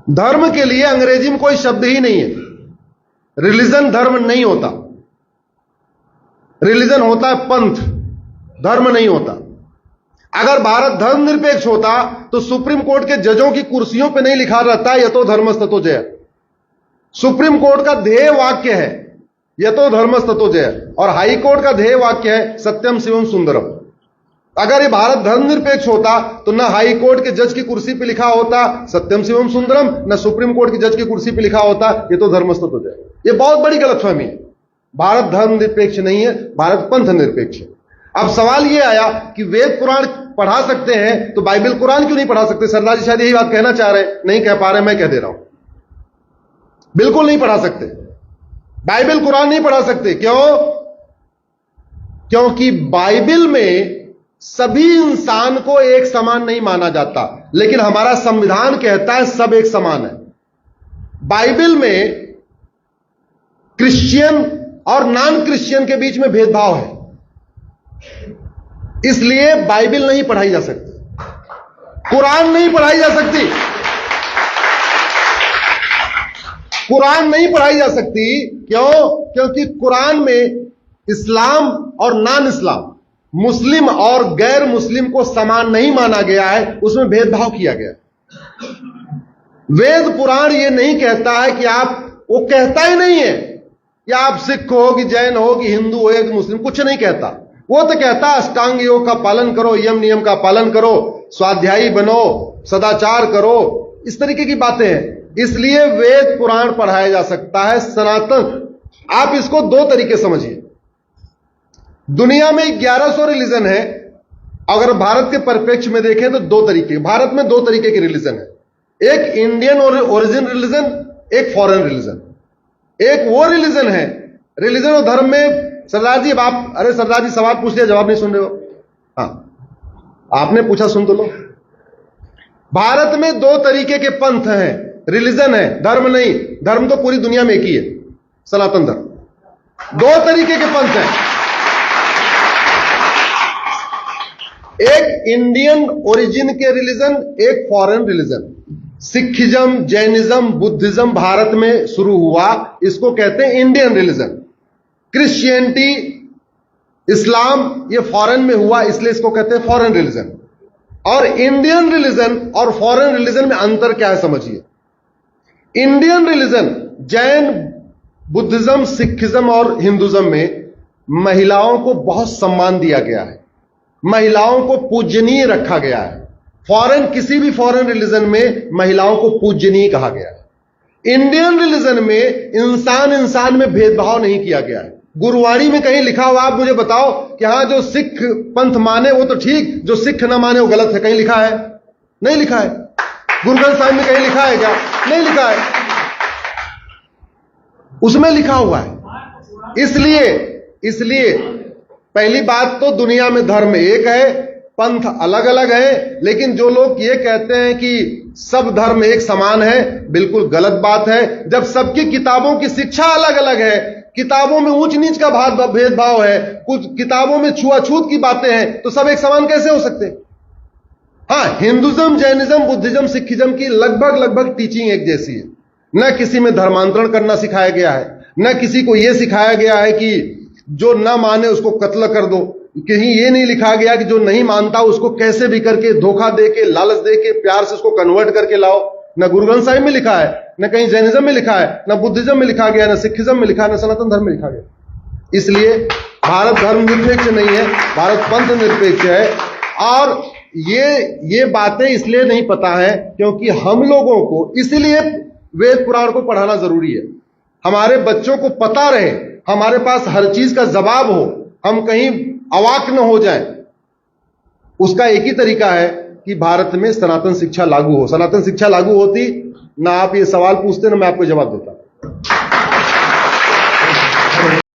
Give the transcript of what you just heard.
धर्म के लिए अंग्रेजी में कोई शब्द ही नहीं है। रिलीजन धर्म नहीं होता, रिलीजन होता है पंथ, धर्म नहीं होता। अगर भारत धर्मनिरपेक्ष होता तो सुप्रीम कोर्ट के जजों की कुर्सियों पे नहीं लिखा रहता यतो धर्मस्ततो जय। सुप्रीम कोर्ट का ध्येय वाक्य है यतो धर्मस्ततो जय, और हाई कोर्ट का ध्येय वाक्य है सत्यम शिवम सुंदरम। अगर ये भारत धर्मनिरपेक्ष होता तो न हाई कोर्ट के जज की कुर्सी पे लिखा होता सत्यम शिवम सुंदरम, न सुप्रीम कोर्ट के जज की कुर्सी पे लिखा होता यतो धर्मस्ततो जय। ये बहुत बड़ी गलतफहमी है। भारत धर्मनिरपेक्ष नहीं है, भारत पंथ निरपेक्ष है। अब सवाल यह आया कि वेद पुराण पढ़ा सकते हैं तो बाइबल कुरान क्यों नहीं पढ़ा सकते? सरदार जी शायद यही बात कहना चाह रहे, नहीं कह पा रहे, मैं कह दे रहा हूं। बिल्कुल नहीं पढ़ा सकते, बाइबल कुरान नहीं पढ़ा सकते। क्यों? क्योंकि बाइबल में सभी इंसान को एक समान नहीं माना जाता, लेकिन हमारा संविधान कहता है सब एक समान है। बाइबल में क्रिश्चियन और नॉन क्रिश्चियन के बीच में भेदभाव है, इसलिए बाइबल नहीं पढ़ाई जा सकती, कुरान नहीं पढ़ाई जा सकती, कुरान नहीं पढ़ाई जा सकती। क्यों? क्योंकि कुरान में इस्लाम और नॉन इस्लाम, मुस्लिम और गैर मुस्लिम को समान नहीं माना गया है, उसमें भेदभाव किया गया। वेद पुराण यह नहीं कहता है कि आप, वो कहता ही नहीं है कि आप सिख हो कि जैन हो कि हिंदू हो या कि मुस्लिम, कुछ नहीं कहता। वो तो कहता है अष्टांग योग का पालन करो, यम नियम का पालन करो, स्वाध्यायी बनो, सदाचार करो, इस तरीके की बातें हैं। इसलिए वेद पुराण पढ़ाया जा सकता है। सनातन, आप इसको दो तरीके समझिए। दुनिया में 1100 रिलीजन है, अगर भारत के परिप्रेक्ष्य में देखें तो दो तरीके, भारत में दो तरीके के रिलीजन है। एक इंडियन ओरिजिन रिलीजन, एक फॉरेन रिलीजन। एक वो रिलीजन है, रिलीजन और धर्म में सरदार जी, अब आप, अरे सरदार जी सवाल पूछ लिया, जवाब नहीं सुन रहे हो। हाँ, आपने पूछा, सुन तो लो। भारत में दो तरीके के पंथ हैं, रिलीजन है, धर्म नहीं। धर्म तो पूरी दुनिया में एक ही है, सनातन धर्म। दो तरीके के पंथ हैं, एक इंडियन ओरिजिन के रिलीजन, एक foreign religion. Sikhism, Jainism, Buddhism Bharat में शुरू हुआ, इसको कहते हैं इंडियन रिलीजन। क्रिश्चियनिटी, इस्लाम, ये फॉरेन में हुआ, इसलिए इसको कहते हैं फॉरेन रिलीजन। और इंडियन रिलीजन और फॉरेन रिलीजन में अंतर क्या है समझिए। Indian religion, Jain, Buddhism, Sikhism और हिंदुज्म में महिलाओं को बहुत सम्मान दिया गया है, महिलाओं को पूजनीय रखा गया है। फॉरेन, किसी भी फॉरेन रिलीजन में महिलाओं को पूजनीय कहा गया है। इंडियन रिलीजन में इंसान इंसान में भेदभाव नहीं किया गया है। गुरुवाणी में कहीं लिखा हुआ, आप मुझे बताओ कि हां जो सिख पंथ माने वो तो ठीक, जो सिख ना माने वो गलत है, कहीं लिखा है? नहीं लिखा है। गुरु ग्रंथ साहिब में कहीं लिखा है क्या? नहीं लिखा है। उसमें लिखा हुआ है। इसलिए पहली बात तो दुनिया में धर्म एक है, पंथ अलग अलग है। लेकिन जो लोग ये कहते हैं कि सब धर्म एक समान है, बिल्कुल गलत बात है। जब सबकी किताबों की शिक्षा अलग अलग है, किताबों में ऊंच नीच का भेदभाव है, कुछ किताबों में छुआछूत की बातें हैं, तो सब एक समान कैसे हो सकते? हाँ, हिंदुज्म, जैनिज्म, बुद्धिज्म, सिखिज्म की लगभग टीचिंग एक जैसी है। न किसी में धर्मांतरण करना सिखाया गया है, न किसी को यह सिखाया गया है कि जो न माने उसको कत्ल कर दो। कहीं यह नहीं लिखा गया कि जो नहीं मानता उसको कैसे भी करके धोखा देके, लालच देके, प्यार से उसको कन्वर्ट करके लाओ। न गुरु ग्रंथ साहिब में लिखा है, न कहीं जैनिज्म में लिखा है, न बुद्धिज्म में लिखा गया, न सिखिज्म में लिखा है, न सनातन धर्म में लिखा गया। इसलिए भारत धर्म निरपेक्ष नहीं है, भारत पंथ निरपेक्ष है। और ये बातें इसलिए नहीं पता है क्योंकि हम लोगों को, इसलिए वेद पुराण को पढ़ाना जरूरी है। हमारे बच्चों को पता रहे, हमारे पास हर चीज का जवाब हो, हम कहीं अवाक न हो जाए। उसका एक ही तरीका है कि भारत में सनातन शिक्षा लागू हो। सनातन शिक्षा लागू होती ना आप ये सवाल पूछते, ना मैं आपको जवाब देता।